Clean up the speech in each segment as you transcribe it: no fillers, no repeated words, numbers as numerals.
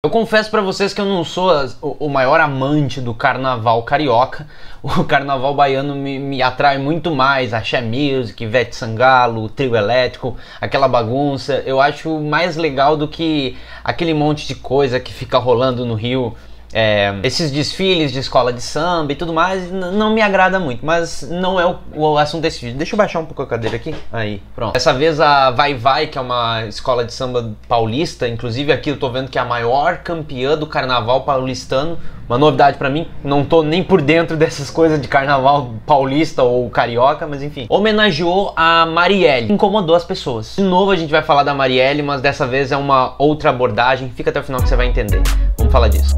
Eu confesso pra vocês que eu não sou o maior amante do carnaval carioca. O carnaval baiano me atrai muito mais. Axé Music, Ivete Sangalo, Trio Elétrico, aquela bagunça. Eu acho mais legal do que aquele monte de coisa que fica rolando no Rio. Esses desfiles de escola de samba e tudo mais não me agrada muito, mas não é o assunto desse vídeo. Deixa eu baixar um pouco a cadeira aqui. Aí, pronto. Dessa vez a Vai Vai, que é uma escola de samba paulista, inclusive aqui eu tô vendo que é a maior campeã do carnaval paulistano. Uma novidade pra mim, não tô nem por dentro dessas coisas de carnaval paulista ou carioca, mas enfim. Homenageou a Marielle, incomodou as pessoas. De novo a gente vai falar da Marielle, mas dessa vez é uma outra abordagem. Fica até o final que você vai entender. Vamos falar disso.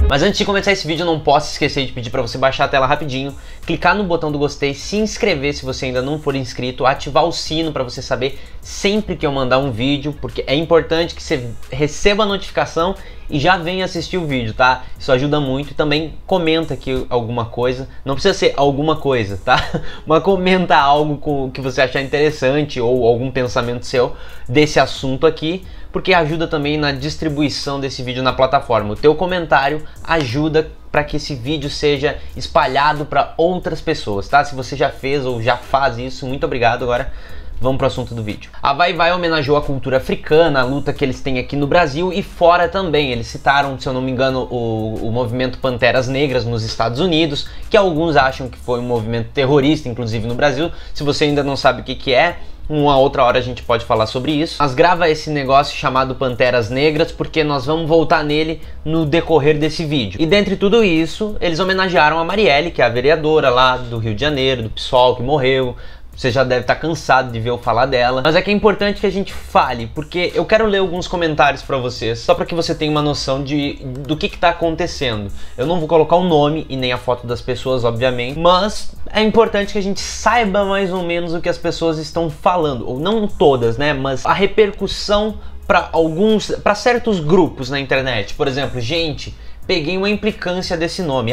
Mas antes de começar esse vídeo, eu não posso esquecer de pedir para você baixar a tela rapidinho, clicar no botão do gostei, se inscrever se você ainda não for inscrito, ativar o sino para você saber sempre que eu mandar um vídeo, porque é importante que você receba a notificação e já venha assistir o vídeo, tá? Isso ajuda muito. E também comenta aqui alguma coisa, não precisa ser alguma coisa, tá? Mas comenta algo que você achar interessante ou algum pensamento seu desse assunto aqui, porque ajuda também na distribuição desse vídeo na plataforma. O teu comentário ajuda para que esse vídeo seja espalhado para outras pessoas, tá? Se você já fez ou já faz isso, muito obrigado. Agora vamos pro assunto do vídeo. A Vai Vai homenageou a cultura africana, a luta que eles têm aqui no Brasil e fora também. Eles citaram, se eu não me engano, o movimento Panteras Negras nos Estados Unidos, que alguns acham que foi um movimento terrorista, inclusive no Brasil. Se você ainda não sabe o que é, uma outra hora a gente pode falar sobre isso. Mas grava esse negócio chamado Panteras Negras porque nós vamos voltar nele no decorrer desse vídeo. E dentre tudo isso, eles homenagearam a Marielle, que é a vereadora lá do Rio de Janeiro, do PSOL, que morreu. Você já deve estar cansado de ver eu falar dela, mas é que é importante que a gente fale, porque eu quero ler alguns comentários para vocês, só para que você tenha uma noção do que está acontecendo. Eu não vou colocar o nome e nem a foto das pessoas, obviamente, mas é importante que a gente saiba mais ou menos o que as pessoas estão falando, ou não todas, né, mas a repercussão para certos grupos na internet. Por exemplo, gente, peguei uma implicância desse nome,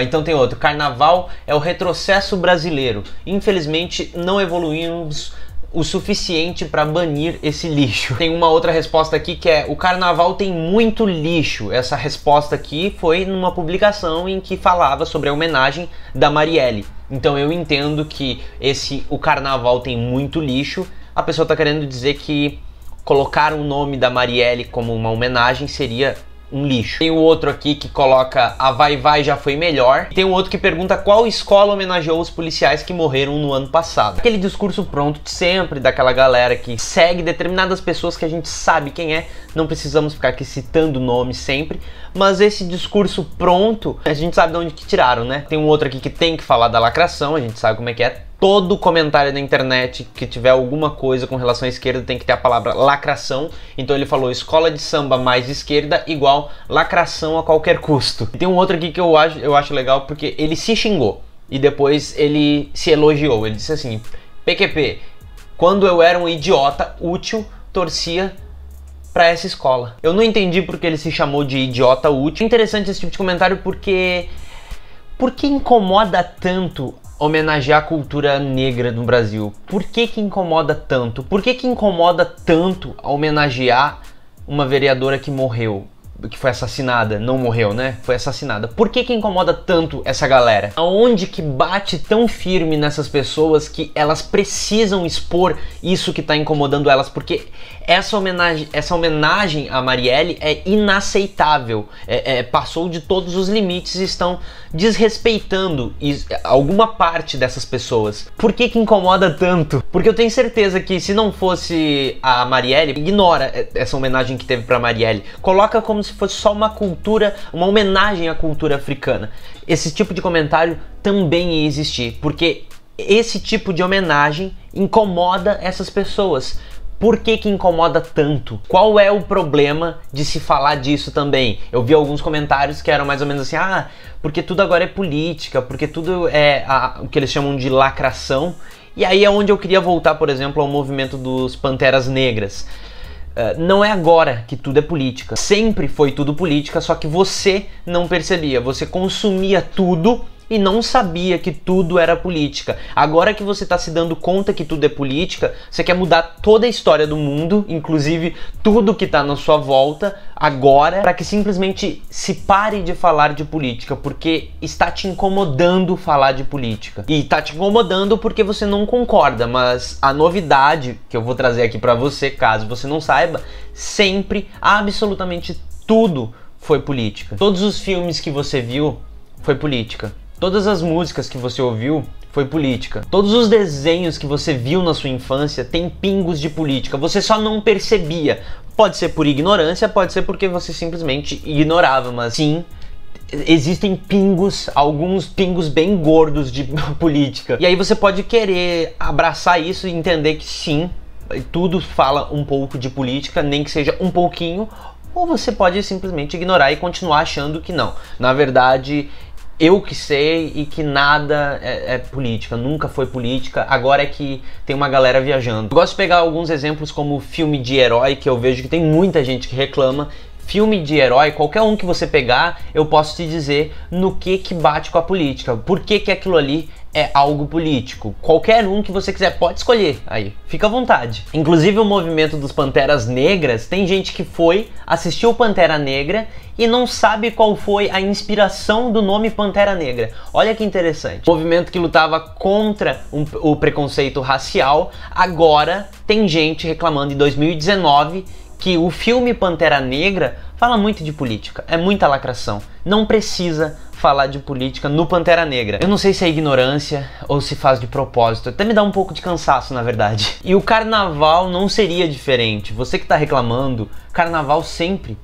então tem outro, carnaval é o retrocesso brasileiro. Infelizmente não evoluímos o suficiente para banir esse lixo. Tem uma outra resposta aqui que é: o carnaval tem muito lixo. Essa resposta aqui foi numa publicação em que falava sobre a homenagem da Marielle. Então eu entendo que o carnaval tem muito lixo. A pessoa está querendo dizer que colocar o nome da Marielle como uma homenagem seria um lixo. Tem o outro aqui que coloca a Vai Vai já foi melhor. Tem um outro que pergunta qual escola homenageou os policiais que morreram no ano passado. Aquele discurso pronto de sempre, daquela galera que segue determinadas pessoas que a gente sabe quem é. Não precisamos ficar aqui citando nomes sempre, mas esse discurso pronto, a gente sabe de onde que tiraram, né? Tem um outro aqui que tem que falar da lacração, a gente sabe como é que é. Todo comentário da internet que tiver alguma coisa com relação à esquerda tem que ter a palavra lacração. Então ele falou escola de samba mais esquerda igual lacração a qualquer custo. E tem um outro aqui que eu acho legal porque ele se xingou e depois ele se elogiou. Ele disse assim: PQP, quando eu era um idiota útil, torcia pra essa escola. Eu não entendi porque ele se chamou de idiota útil. É interessante esse tipo de comentário porque incomoda tanto homenagear a cultura negra no Brasil? Por que incomoda tanto? Por que incomoda tanto homenagear uma vereadora que morreu? Que foi assassinada, não morreu, né? Foi assassinada. Por que incomoda tanto essa galera? Aonde que bate tão firme nessas pessoas que elas precisam expor isso que tá incomodando elas? Porque essa homenagem à Marielle é inaceitável. Passou de todos os limites e estão desrespeitando alguma parte dessas pessoas. Por que incomoda tanto? Porque eu tenho certeza que se não fosse a Marielle, ignora essa homenagem que teve pra Marielle. Coloca como se fosse só uma homenagem à cultura africana. Esse tipo de comentário também ia existir, porque esse tipo de homenagem incomoda essas pessoas. Por que incomoda tanto? Qual é o problema de se falar disso também? Eu vi alguns comentários que eram mais ou menos assim: porque tudo agora é política, porque tudo é o que eles chamam de lacração. E aí é onde eu queria voltar, por exemplo, ao movimento dos Panteras Negras. Não é agora que tudo é política. Sempre foi tudo política, só que você não percebia. Você consumia tudo e não sabia que tudo era política. Agora que você está se dando conta que tudo é política, você quer mudar toda a história do mundo, inclusive tudo que está na sua volta, agora, para que simplesmente se pare de falar de política, porque está te incomodando falar de política. E está te incomodando porque você não concorda, mas a novidade que eu vou trazer aqui para você, caso você não saiba, sempre, absolutamente tudo foi política. Todos os filmes que você viu foi política. Todas as músicas que você ouviu foi política. Todos os desenhos que você viu na sua infância tem pingos de política. Você só não percebia. Pode ser por ignorância, pode ser porque você simplesmente ignorava, mas sim, existem pingos, alguns pingos bem gordos de política. E aí você pode querer abraçar isso e entender que sim, tudo fala um pouco de política, nem que seja um pouquinho, ou você pode simplesmente ignorar e continuar achando que não. Na verdade, eu que sei e que nada é política, nunca foi política, agora é que tem uma galera viajando. Eu gosto de pegar alguns exemplos como filme de herói, que eu vejo que tem muita gente que reclama. Filme de herói, qualquer um que você pegar, eu posso te dizer no que bate com a política, por que aquilo ali é algo político. Qualquer um que você quiser, pode escolher, aí, fica à vontade. Inclusive o movimento dos Panteras Negras, tem gente que foi, assistiu Pantera Negra e não sabe qual foi a inspiração do nome Pantera Negra. Olha que interessante. O movimento que lutava contra o preconceito racial, agora tem gente reclamando em 2019 que o filme Pantera Negra fala muito de política, é muita lacração. Não precisa falar de política no Pantera Negra. Eu não sei se é ignorância ou se faz de propósito, até me dá um pouco de cansaço, na verdade. E o carnaval não seria diferente. Você que tá reclamando, carnaval sempre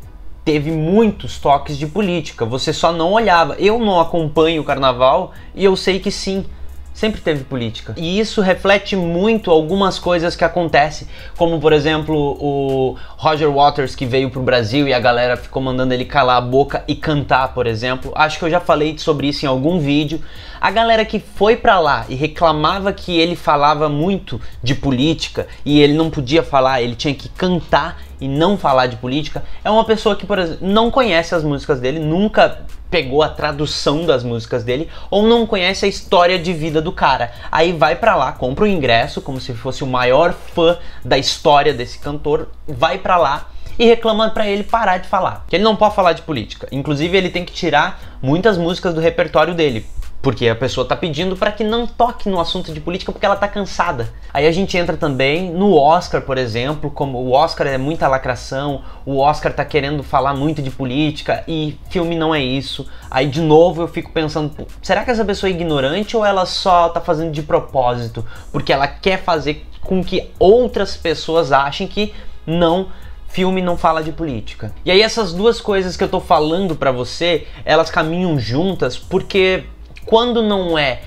teve muitos toques de política, você só não olhava. Eu não acompanho o carnaval e eu sei que sim, sempre teve política. E isso reflete muito algumas coisas que acontecem, como por exemplo o Roger Waters, que veio pro Brasil e a galera ficou mandando ele calar a boca e cantar, por exemplo. Acho que eu já falei sobre isso em algum vídeo. A galera que foi pra lá e reclamava que ele falava muito de política e ele não podia falar, ele tinha que cantar e não falar de política, é uma pessoa que, por exemplo, não conhece as músicas dele, nunca pegou a tradução das músicas dele, ou não conhece a história de vida do cara. Aí vai pra lá, compra o ingresso, como se fosse o maior fã da história desse cantor, vai pra lá e reclama pra ele parar de falar, que ele não pode falar de política. Inclusive ele tem que tirar muitas músicas do repertório dele, porque a pessoa tá pedindo para que não toque no assunto de política porque ela tá cansada. Aí a gente entra também no Oscar, por exemplo, como o Oscar é muita lacração, o Oscar tá querendo falar muito de política e filme não é isso. Aí de novo eu fico pensando, será que essa pessoa é ignorante ou ela só tá fazendo de propósito? Porque ela quer fazer com que outras pessoas achem que não, filme não fala de política. E aí essas duas coisas que eu tô falando pra você, elas caminham juntas porque quando não é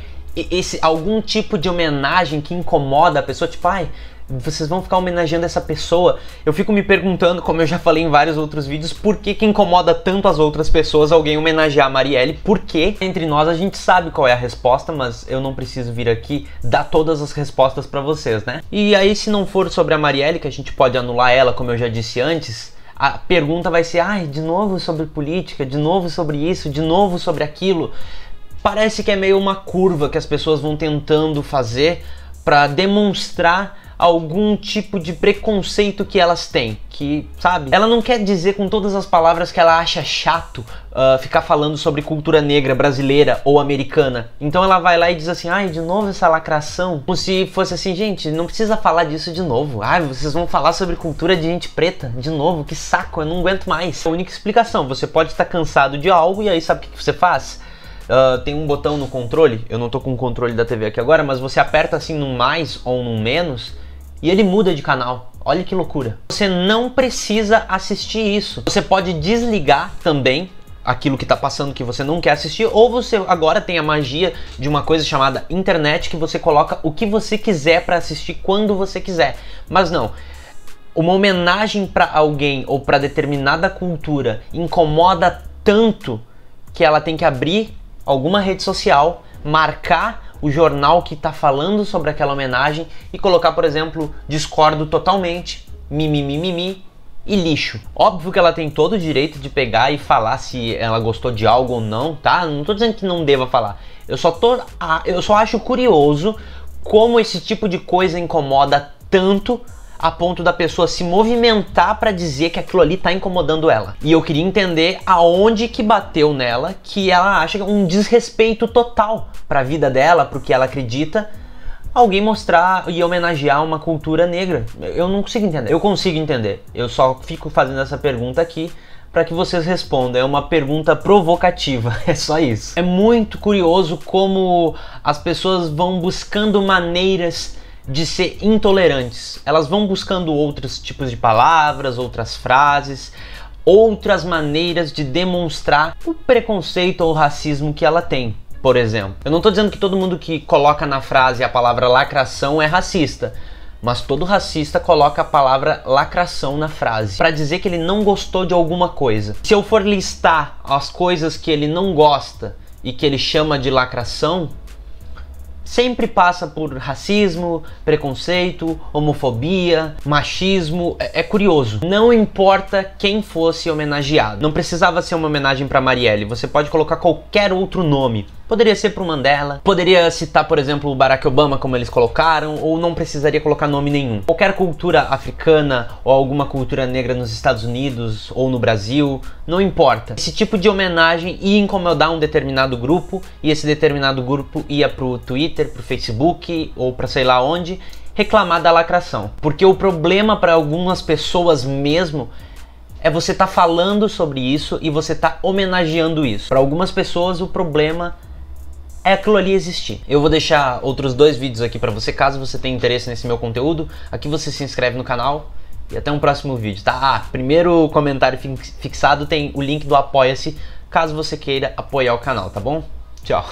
algum tipo de homenagem que incomoda a pessoa, tipo, ai, vocês vão ficar homenageando essa pessoa, eu fico me perguntando, como eu já falei em vários outros vídeos, por que incomoda tanto as outras pessoas alguém homenagear a Marielle? Porque entre nós a gente sabe qual é a resposta, mas eu não preciso vir aqui dar todas as respostas pra vocês, né? E aí, se não for sobre a Marielle, que a gente pode anular ela, como eu já disse antes, a pergunta vai ser, ai, de novo sobre política, de novo sobre isso, de novo sobre aquilo. Parece que é meio uma curva que as pessoas vão tentando fazer para demonstrar algum tipo de preconceito que elas têm, que, sabe, ela não quer dizer com todas as palavras que ela acha chato ficar falando sobre cultura negra brasileira ou americana. Então ela vai lá e diz assim, ai, de novo essa lacração, como se fosse assim, gente, não precisa falar disso de novo, ai, vocês vão falar sobre cultura de gente preta de novo, que saco, eu não aguento mais. A única explicação, você pode estar cansado de algo e aí sabe o que você faz? Tem um botão no controle, eu não tô com o controle da TV aqui agora, mas você aperta assim num mais ou num menos e ele muda de canal. Olha que loucura. Você não precisa assistir isso. Você pode desligar também aquilo que tá passando que você não quer assistir, ou você agora tem a magia de uma coisa chamada internet, que você coloca o que você quiser para assistir quando você quiser. Mas não, uma homenagem para alguém ou para determinada cultura incomoda tanto que ela tem que abrir alguma rede social, marcar o jornal que está falando sobre aquela homenagem e colocar, por exemplo, discordo totalmente, mimimi e lixo. Óbvio que ela tem todo o direito de pegar e falar se ela gostou de algo ou não, tá? Não tô dizendo que não deva falar. Eu só acho curioso como esse tipo de coisa incomoda tanto a ponto da pessoa se movimentar pra dizer que aquilo ali tá incomodando ela. E eu queria entender aonde que bateu nela que ela acha um desrespeito total pra vida dela, pro que ela acredita, alguém mostrar e homenagear uma cultura negra. Eu não consigo entender. Eu consigo entender. Eu só fico fazendo essa pergunta aqui para que vocês respondam. É uma pergunta provocativa, é só isso. É muito curioso como as pessoas vão buscando maneiras de ser intolerantes. Elas vão buscando outros tipos de palavras, outras frases, outras maneiras de demonstrar o preconceito ou o racismo que ela tem. Por exemplo, eu não tô dizendo que todo mundo que coloca na frase a palavra lacração é racista, mas todo racista coloca a palavra lacração na frase para dizer que ele não gostou de alguma coisa. Se eu for listar as coisas que ele não gosta e que ele chama de lacração, sempre passa por racismo, preconceito, homofobia, machismo. É curioso. Não importa quem fosse homenageado. Não precisava ser uma homenagem para Marielle. Você pode colocar qualquer outro nome. Poderia ser pro Mandela, poderia citar, por exemplo, o Barack Obama, como eles colocaram, ou não precisaria colocar nome nenhum. Qualquer cultura africana ou alguma cultura negra nos Estados Unidos ou no Brasil, não importa. Esse tipo de homenagem ia incomodar um determinado grupo, e esse determinado grupo ia pro Twitter, pro Facebook ou pra sei lá onde, reclamar da lacração. Porque o problema para algumas pessoas mesmo é você tá falando sobre isso e você tá homenageando isso. Para algumas pessoas o problema é aquilo ali existir. Eu vou deixar outros 2 vídeos aqui pra você, caso você tenha interesse nesse meu conteúdo. Aqui você se inscreve no canal e até um próximo vídeo, tá? Primeiro comentário fixado tem o link do Apoia-se, caso você queira apoiar o canal, tá bom? Tchau!